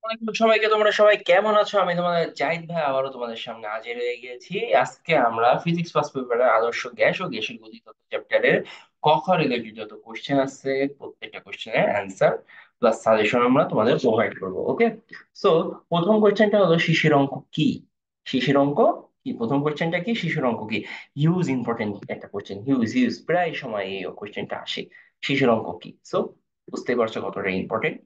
আসসালামু সবাইকে, তোমরা সবাই কেমন আছো? আমি তোমাদের জাহিদ ভাই আবারও তোমাদের সামনে হাজির হয়ে গিয়েছি। আজকে আমরা ফিজিক্স ফার্স্ট পেপারের আদর্শ গ্যাস ও গ্যাসের গতি তত্ত্ব চ্যাপ্টারের ক খ রিলেটেড যত কোশ্চেন আছে প্রত্যেকটা কোশ্চেনের অ্যান্সার প্লাস সাজেশন আমরা তোমাদের প্রোভাইড করবো। ওকে, সো প্রথম কোশ্চেনটা হলো শিশির অঙ্ক কি? শিশির অঙ্ক কি? প্রথম কোশ্চেনটা কি? শিশির অঙ্ক কি? হিউজ ইম্পর্টেন্ট একটা কোশ্চেন, হিউজ হিউজ প্রায় সময় এই কোশ্চেনটা আসে। শিশির অঙ্ক কি? সো বুঝতে পারছো কতটা ইম্পর্টেন্ট।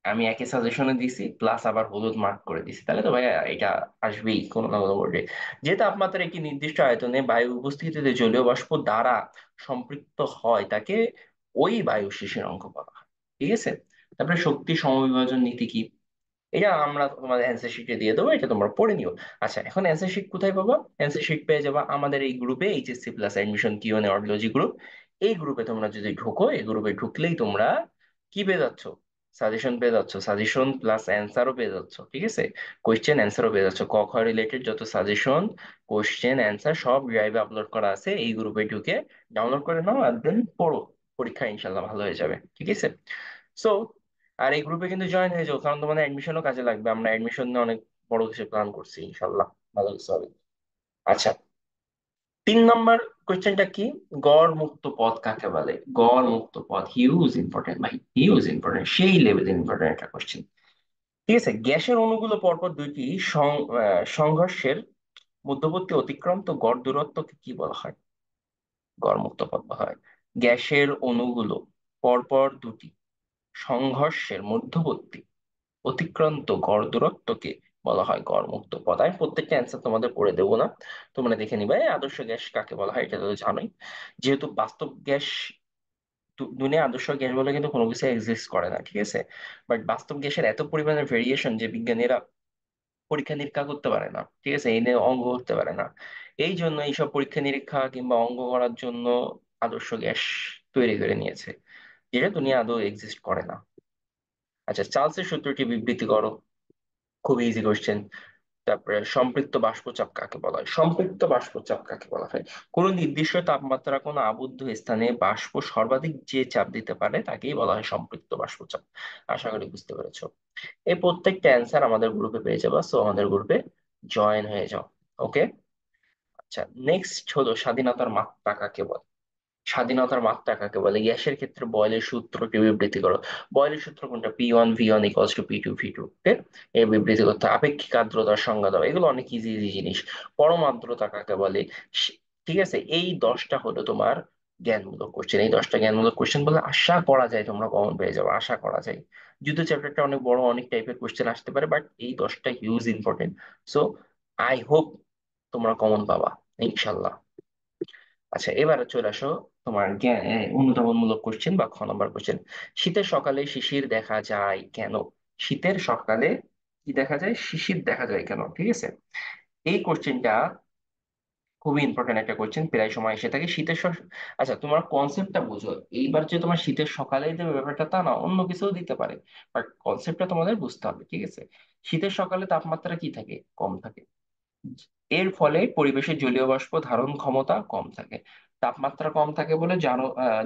আমি একই সাজেশনে দিছি প্লাস আবার হলুদ মার্ক করে দিছি, তাহলে তো ভাইয়া এটা আসবেই কোনো না কোনো বোর্ডে। যে তাপমাত্রা একটি নির্দিষ্ট আয়তনে বায়ু উপস্থিতিতে জলীয় বাষ্প দ্বারা সম্পৃক্ত হয় তাকে ওই বায়ু শিশির অঙ্ক বলা হয়। ঠিক আছে, তারপরে শক্তি সমবিভাজন নীতি কি? এটা আমরা তোমাদের অ্যান্সার শিটে দিয়ে দেবো, এটা তোমরা পড়ে নিও। আচ্ছা, এখন অ্যান্সার শিট কোথায় পাবা? অ্যান্সার শিট পেয়ে যাবা আমাদের এই গ্রুপে, HSC plus admission QN audiology group. এই গ্রুপে তোমরা যদি ঢোকো, এই গ্রুপে ঢুকলেই তোমরা কি পেয়ে যাচ্ছ? সাজেশন পেয়ে যাচ্ছ, সাজেশন প্লাস অ্যান্সারও পেয়ে যাচ্ছ। ঠিক আছে, কোয়েশ্চেন অ্যান্সারও পেয়ে যাচ্ছ। ক খ রিলেটেড যত সাজেশন, কোয়েশ্চেন অ্যান্সার সব ড্রাইভে আপলোড করা আছে। এই গ্রুপে ঢুকে ডাউনলোড করে নাও আর দেন পড়ো। পরীক্ষা ইনশাল্লাহ ভালো হয়ে যাবে। ঠিক আছে, সো আর এই গ্রুপে কিন্তু জয়েন হয়ে যাও, কারণ তোমাদের অ্যাডমিশনও কাজে লাগবে। আমরা অ্যাডমিশন নিয়ে অনেক বড় কিছু প্ল্যান করছি, ইনশাল্লাহ ভালো কিছু হবে। আচ্ছা, 3 নম্বর কোয়েশ্চেনটা কি? গড় মুক্ত পথ কাকে বলে? গড় মুক্ত পথ হিউজ ইম্পর্টেন্ট ভাই, হিউজ ইম্পর্টেন্ট, সেই লেভেলে ইম্পর্টেন্ট একটা কোয়েশ্চেন। ঠিক আছে, গ্যাসের অণুগুলো পরপর দুইটি সংঘর্ষের মধ্যবর্তী অতিক্রান্ত গড় দূরত্বকে কি বলা হয়? গড় মুক্ত পথ বলা হয়। গ্যাসের অণুগুলো পরপর দুটি সংঘর্ষের মধ্যবর্তী অতিক্রান্ত গড় দূরত্বকে বলা হয় গড়মুক্ত পথ। আমি প্রত্যেকটা অ্যান্সার তোমাদের পড়ে দেবো না, তোমরা দেখে নিবে। এই আদর্শ গ্যাস কাকে বলা হয় এটা তো জানোই। যেহেতু বাস্তব গ্যাস, দুনিয়া আদর্শ গ্যাস বলে কিন্তু কোনো কিছু এক্সিস্ট করে না, ঠিক আছে। বাট বাস্তব গ্যাসের এত পরিমাণে ভেরিয়েশন যে বিজ্ঞানীরা পরীক্ষা নিরীক্ষা করতে পারে না, ঠিক আছে, এই নিয়ে অঙ্ক করতে পারে না। এই জন্য এইসব পরীক্ষা নিরীক্ষা কিংবা অঙ্ক করার জন্য আদর্শ গ্যাস তৈরি করে নিয়েছে, যেটা দুনিয়া আদৌ এক্সিস্ট করে না। আচ্ছা, চার্লসের সূত্রটি বিবৃতি করো। খুবই ইজি কোশ্চেন। তারপরে সম্পৃক্ত বাষ্পচাপ কাকে বলা হয়? সম্পৃক্ত বাষ্পচাপ কাকে বলা হয়? কোন নির্দিষ্ট তাপমাত্রা কোনো আবদ্ধ স্থানে বাষ্প সর্বাধিক যে চাপ দিতে পারে তাকেই বলা হয় সম্পৃক্ত বাষ্পচাপ। আশা করি বুঝতে পেরেছো। এই প্রত্যেকটা অ্যান্সার আমাদের গ্রুপে পেয়ে যাবা, সো আমাদের গ্রুপে জয়েন হয়ে যাও। ওকে, আচ্ছা, নেক্সট হলো স্বাধীনতার মাত্রা কাকে বলে? স্বাধীনতার মাত্রা কাকে বলে? গ্যাসের ক্ষেত্রে বয়েলের সূত্রটি বিবৃতি করো। বয়েলের সূত্র কোনটা? P1 V1 equals to P2 V2। ওকে, এই বিবৃতি করতে হবে। আপেক্ষিক আর্দ্রতার সংজ্ঞা দাও। এগুলো অনেক ইজি ইজি জিনিস। পরম আর্দ্রতা কাকে বলে? ঠিক আছে, এই 10টা হলো তোমার জ্ঞানমূলক কোশ্চেন। এই 10টা জ্ঞানমূলক কোশ্চেন বলে আশা করা যায় তোমরা কমন পেয়ে যাবে, আশা করা যায়। যুদ্ধ চ্যাপ্টারটা অনেক বড়, অনেক টাইপের কোশ্চেন আসতে পারে, বাট এই 10টা huge important. So I hope তোমরা কমন পাবা ইনশাল্লাহ। আচ্ছা, এবারে চলে আসো তোমার অনুধাবনমূলক কোশ্চেন বা খ নম্বর কোশ্চেন। শীতের সকালে শিশির দেখা যায় কেন? শীতের সকালে কি দেখা যায়? শিশির দেখা যায় কেন? ঠিক আছে, এই কোশ্চেনটা খুবই ইম্পর্টেন্ট একটা কোশ্চেন, প্রায় সময় এসে থাকে আচ্ছা, তোমার কনসেপ্টটা বুঝো। এইবার যে তোমার শীতের সকালেই দেবে ব্যাপারটা তা না, অন্য কিছুও দিতে পারে, বাট কনসেপ্টটা তোমাদের বুঝতে হবে। ঠিক আছে, শীতের সকালে তাপমাত্রা কি থাকে? কম থাকে। এর ফলে পরিবেশের জলীয় বাষ্প ধারণ ক্ষমতা কম থাকে। তাপমাত্রা কম থাকে বলে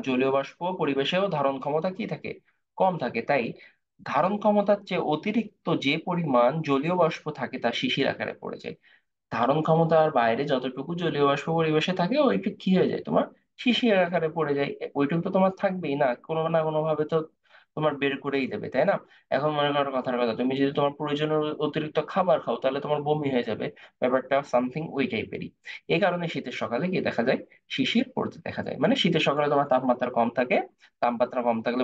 জলীয় বাষ্প পরিবেশেও ধারণ ক্ষমতা কি থাকে? কম থাকে। তাই ধারণ ক্ষমতার চেয়ে অতিরিক্ত যে পরিমাণ জলীয় বাষ্প থাকে তা শিশির আকারে পড়ে যায়। ধারণ ক্ষমতার বাইরে যতটুকু জলীয় বাষ্প পরিবেশে থাকে ওইটুকু কি হয়ে যায় তোমার? শিশির আকারে পড়ে যায়। ওইটুকু তো তোমার থাকবেই না, কোনো না কোনো ভাবে তো তোমার বের করেই দেবে, তাই না? এখন মনে করো কথার কথা, তুমি যদি তোমার প্রয়োজনের অতিরিক্ত খাবার খাও তাহলে তোমার বমি হয়ে যাবে। ব্যাপারটা সামথিং ওই টাইপেরই। এই কারণে শীতের সকালে কি দেখা যায়? শিশির পড়তে দেখা যায়। মানে শীতের সকালে তোমার তাপমাত্রা কম থাকে। তাপমাত্রা কম থাকলে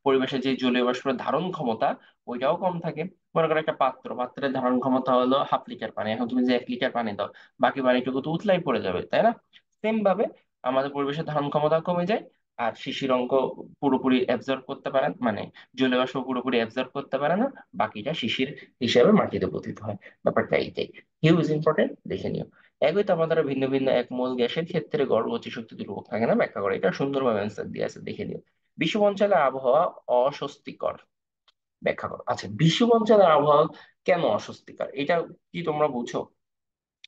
পরিবেশের যে জলীয় বাষ্পের ধারণ ক্ষমতা ওইটাও কম থাকে। মনে করো একটা পাত্রের ধারণ ক্ষমতা হলো 1/2 লিটার পানি, এখন তুমি যে 1 লিটার পানি দাও, বাকি পানিটুকু তো উতলাই পড়ে যাবে, তাই না? সেম ভাবে আমাদের পরিবেশের ধারণ ক্ষমতা কমে যায়। আর শিশির অঙ্ক পুরোপুরি অ্যাবজর্ব করতে পারে না, মানে জলীয় বাষ্প পুরোপুরি অ্যাবজর্ব করতে পারে না, বাকিটা শিশির হিসেবে মাটিতে পতিত হয়। ব্যাপারটা এইটাই, হিউজ ইম্পর্টেন্ট, দেখে নিও। একই তাপমাত্রা ভিন্ন ভিন্ন এক মোল গ্যাসের ক্ষেত্রে গড় গতিশক্তি দুর্বল থাকে না, ব্যাখ্যা করে। এটা সুন্দরভাবে অ্যান্সার দিয়ে আছে, দেখে নিও। বিষুব অঞ্চলের আবহাওয়া অস্বস্তিকর, ব্যাখ্যা করো। আচ্ছা, বিষুব অঞ্চলের আবহাওয়া কেন অস্বস্তিকর, এটা কি তোমরা বুঝো?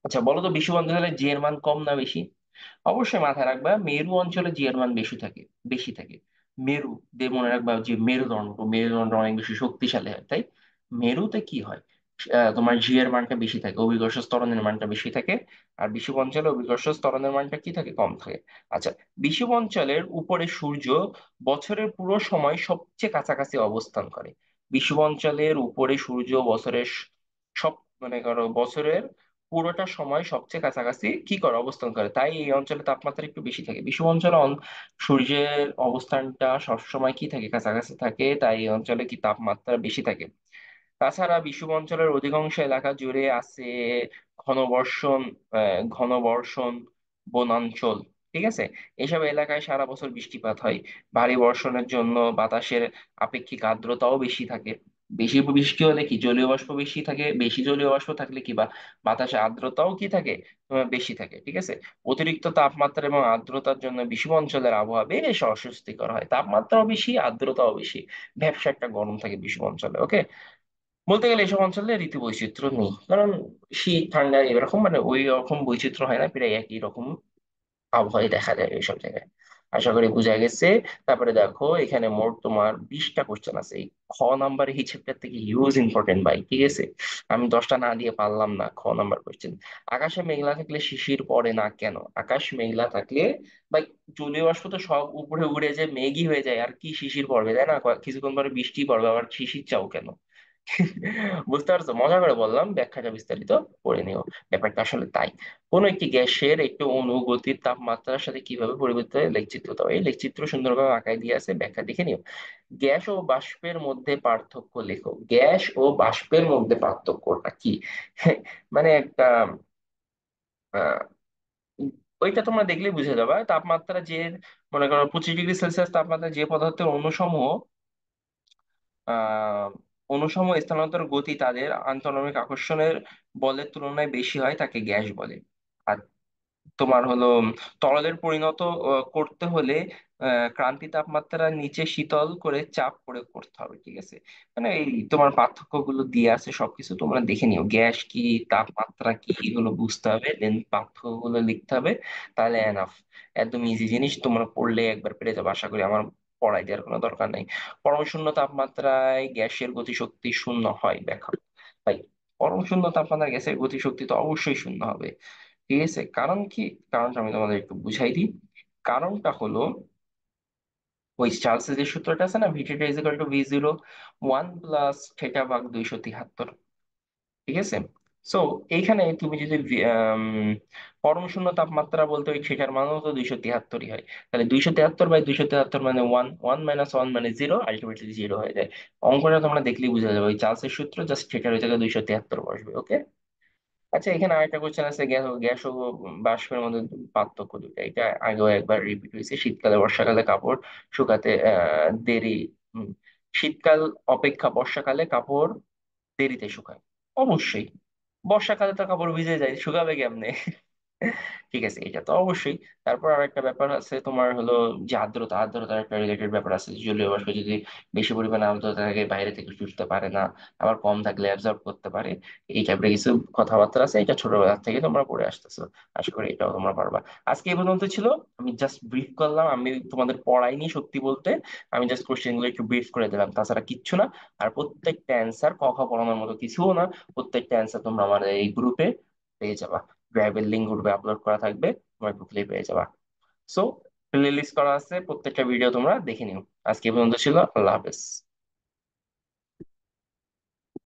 আচ্ছা বলো তো, বিষুব অঞ্চলে জি এর মান কম না বেশি? অবশ্যই মাথায় রাখবা, মেরু অঞ্চলে জি এর মান বেশি থাকে, বেশি থাকে। মেরু দিয়ে মনে রাখবা যে মেরুদণ্ড, মেরুদণ্ড অনেক বেশি শক্তিশালী হয়, তাই মেরুতে কি হয়? তোমার জি এর মানটা বেশি থাকে, অভিকর্ষ ত্বরণের মানটা বেশি থাকে। আর বিষুব অঞ্চলে অভিকর্ষ ত্বরণের মানটা কি থাকে? কম থাকে। আচ্ছা, বিষুব অঞ্চলের উপরে সূর্য বছরের পুরো সময় সবচেয়ে কাছাকাছি অবস্থান করে। বিষুব অঞ্চলের উপরে সূর্য বছরের সব, মানে করো বছরের পুরোটা সময় সবচেয়ে কাছাকাছি কি করে? অবস্থান করে, তাই এই অঞ্চলে তাপমাত্রা একটু বেশি থাকে। বিষুব অঞ্চলে সূর্যের অবস্থানটা সবসময় কি থাকে? কাছাকাছি থাকে, তাই এই অঞ্চলে কি তাপমাত্রা বেশি থাকে। তাছাড়া বিষুব অঞ্চলের অধিকাংশ এলাকা জুড়ে আছে ঘনবর্ষণ, ঘনবর্ষণ বনাঞ্চল। ঠিক আছে, এসব এলাকায় সারা বছর বৃষ্টিপাত হয়। ভারী বর্ষণের জন্য বাতাসের আপেক্ষিক আর্দ্রতাও বেশি থাকে। বেশি বৃষ্টি হলে কি জলীয় বাষ্প বেশি থাকে, বেশি জলীয় বাষ্প থাকলে কি বা বাতাসে আর্দ্রতাও কি থাকে? বেশি থাকে। ঠিক আছে, অতিরিক্ত তাপমাত্রা এবং আর্দ্রতার জন্য বিষুব অঞ্চলের আবহাওয়া বেশ অস্বস্তিকর হয়, তাপমাত্রাও বেশি আর্দ্রতাও বেশি। ভ্যাপসা একটা গরম থাকে বিষুব অঞ্চলে। ওকে, বলতে গেলে এসব অঞ্চলে ঋতু বৈচিত্র্য নেই, কারণ শীত ঠান্ডা এরকম মানে ওই রকম বৈচিত্র্য হয় না, প্রায় একই রকম আবহাওয়াই দেখা যায় এইসব জায়গায়। আশা করি বোঝা গেছে। তারপরে দেখো, এখানে মোট তোমার 20টা কোশ্চেন আছে। এই খ নাম্বার এই চ্যাপ্টার থেকে হিউজ ইম্পর্টেন্ট ভাই। ঠিক আছে, আমি 10টা না দিয়ে পারলাম না। খ নাম্বার কোশ্চেন: আকাশে মেঘলা থাকলে শিশির পড়ে না কেন? আকাশ মেঘলা থাকলে ভাই, জলীয় বাষ্প তো সব উপরে উড়ে যে মেঘই হয়ে যায়, আর কি শিশির পড়বে? তাই না? কিছুক্ষণ পরে বৃষ্টি পড়বে, আবার শিশির চাও কেন? বুঝতে পারছো? মজা করে বললাম, ব্যাখ্যাটা বিস্তারিত পড়ে নিও। ব্যাপারটা আসলে তাই। কোন একটি গ্যাসের একটু অনুগতির তাপমাত্রার সাথে কিভাবে পরিবর্তিত হয়? লেখচিত্র দাও। এই লেখচিত্র সুন্দরভাবে আঁকায় দিয়ে আছে, ব্যাখ্যা দেখে নিও। গ্যাস ও বাষ্পের মধ্যে পার্থক্য লেখো। গ্যাস ও বাষ্পের মধ্যে পার্থক্যটা কি? মানে একটা আহ, ওইটা তোমরা দেখলেই বুঝে যাবে। তাপমাত্রা যে, মনে করো 25 ডিগ্রি সেলসিয়াস তাপমাত্রা যে পদার্থের অণুসমূহ আহ অনুসম স্থানান্তর গতি তাদের আন্তঃনামিক আকর্ষণের বলের তুলনায় বেশি হয়, তাকে গ্যাস বলে। আর তোমার হলো তরলের পরিণত করতে হলে ক্রান্তি তাপমাত্রা নিচে শীতল করে চাপ প্রয়োগ করতে হবে। ঠিক আছে, মানে এই তোমার পার্থক্যগুলো দিয়ে আছে, সবকিছু তোমরা দেখে নিও। গ্যাস কি, তাপমাত্রা কি, এগুলো বুঝতে হবে, দেন পার্থক্যগুলো লিখতে হবে। তাহলে এনাফ। একদম ইজি জিনিস, তোমরা পড়লে একবার পেরে যাবে। আশা করি আমার পড়াই দেওয়ার কোনো দরকার নেই। পরম শূন্য তাপমাত্রায় গ্যাসের গতিশক্তি শূন্য হয়, ব্যাখ্যা। ভাই, পরম শূন্য তাপমাত্রায় গ্যাসের গতিশক্তি তো অবশ্যই শূন্য হবে। ঠিক আছে, কারণ কি? কারণটা আমি তোমাদের একটু বুঝাই দিই। কারণটা হলো, ওই চার্লসের যে সূত্রটা আছে না, ভিটিটা ইজ ইকুয়াল টু ভি 0 1 + θ/273। ঠিক আছে, সো এইখানে তুমি যদি পরম শূন্য তাপমাত্রা বলতে ওই সেটার মানও তো 273 হয়। তাহলে 273/273 মানে 1, 1 - 1 মানে 0, আলটিমেটলি 0 হয়ে যায়। অঙ্কটা তোমরা দেখলেই বুঝা যাবে, ওই চার্লসের সূত্র, জাস্ট সেটার ওই জায়গায় 273 বসবে। ওকে। আচ্ছা, এখানে আরেকটা কোশ্চেন আছে, গ্যাস গ্যাস ও বাষ্পের মধ্যে পার্থক্য দুটো। এটা আগেও একবার রিপিট হয়েছে। শীতকালে বর্ষাকালে কাপড় শুকাতে দেরি। হুম, শীতকাল অপেক্ষা বর্ষাকালে কাপড় দেরিতে শুকায়। অবশ্যই, বর্ষাকালে তো কাপড় ভিজে যায়, শুকাবে কেমনে? ঠিক আছে, এটা তো অবশ্যই। তারপর আর একটা ব্যাপার আছে তোমার হলো যে আর্দ্রতা, আর্দ্রতার একটা রিলেটেড ব্যাপার আছে। জলীয় বাষ্প যদি বেশি পরিমাণে আর্দ্রতা থাকে বাইরে থেকে শুষতে পারে না, আবার কম থাকলে অ্যাবজর্ব করতে পারে। এই টাইপের কিছু কথাবার্তা আছে, এটা ছোটবেলা থেকে তোমরা পড়ে আসতেছো। আশা করি এটাও তোমরা পারবা। আজকে এই পর্যন্ত ছিল। আমি জাস্ট ব্রিফ করলাম, আমি তোমাদের পড়াইনি সত্যি বলতে। আমি জাস্ট কোশ্চেন গুলো একটু ব্রিফ করে দিলাম, তাছাড়া কিচ্ছু না। আর প্রত্যেকটা অ্যান্সার ক খ পড়ানোর মতো কিছুও না। প্রত্যেকটা অ্যান্সার তোমরা আমাদের এই গ্রুপে পেয়ে যাবা। ড্রাইভের লিঙ্ক গ্রুপে আপলোড করা থাকবে, তোমরা ঢুকলেই পেয়ে যাবা। সো প্লে লিস্ট করা আছে, প্রত্যেকটা ভিডিও তোমরা দেখে নিও। আজকে এই পর্যন্ত ছিল। আল্লাহ হাফেজ।